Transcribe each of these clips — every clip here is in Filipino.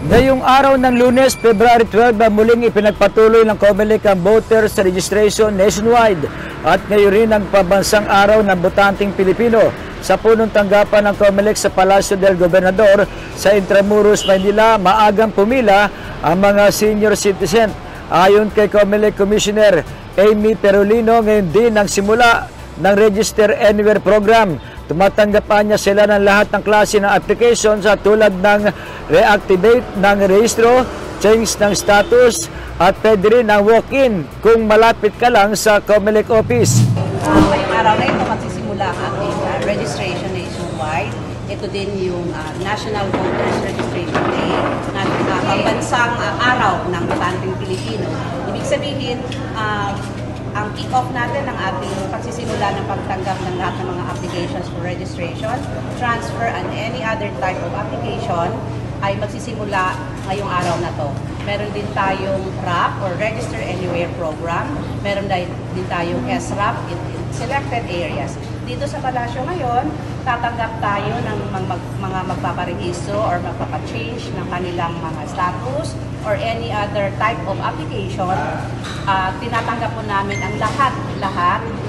Ngayong araw ng Lunes, February 12, muling ipinagpatuloy ng COMELEC ang voters registration nationwide at ngayon rin ang pambansang araw ng botanteng Pilipino sa punong tanggapan ng COMELEC sa Palasyo del Gobernador sa Intramuros, Maynila. Maagang pumila ang mga senior citizen. Ayon kay COMELEC Commissioner Amy Perolino, ngayon din ang simula ng Register Anywhere program. Tumatanggap niya sila ng lahat ng klase ng application sa tulad ng reactivate ng rehistro, change ng status at pwede rin ang walk-in kung malapit ka lang sa COMELEC office. Ngayong araw na ito magsisimula ang ating registration nationwide. Ito din yung National Voters Registration Day na pambansang araw ng botanteng Pilipino. Ibig sabihin, ang kick-off natin ng ating pagsisimula ng pagtanggap ng lahat ng mga applications for registration, transfer, and any other type of application ay magsisimula ngayong araw na to. Meron din tayong RAP or Register Anywhere program. Meron din tayong SRAP in selected areas. Dito sa Palasyo ngayon, tatanggap tayo ng mga magpaparehistro or magpapachange ng kanilang mga status or any other type of application. Tinatanggap po namin ang lahat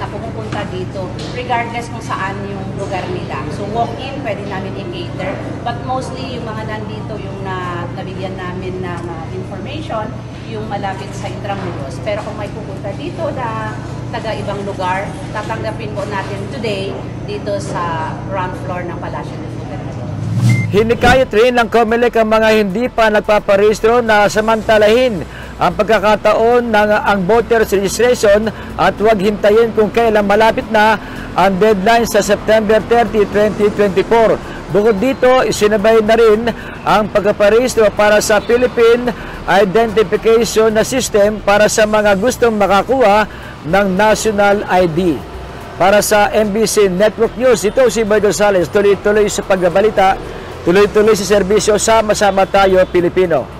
na pumupunta dito regardless kung saan yung lugar nila. So walk-in, pwede namin i-cater. But mostly yung mga nandito, yung nabigyan namin ng information, yung malapit sa Intramuros. Pero kung may pupunta dito na taga-ibang lugar, tatanggapin po natin today dito sa ground floor ng Palasyo del Gobernador. Hinikayat rin ng COMELEC ang mga hindi pa nagpaparehistro na samantalahin ang pagkakataon ng ang voters registration at huwag hintayin kung kailan malapit na ang deadline sa September 30, 2024. Bukod dito, isinabay na rin ang pagpaparehistro para sa Philippine Identification na System para sa mga gustong makakuha ng National ID. Para sa MBC Network News, ito si Boy Gonzales, tuloy-tuloy sa pagbabalita, tuloy-tuloy sa serbisyo, sama-sama tayo Pilipino.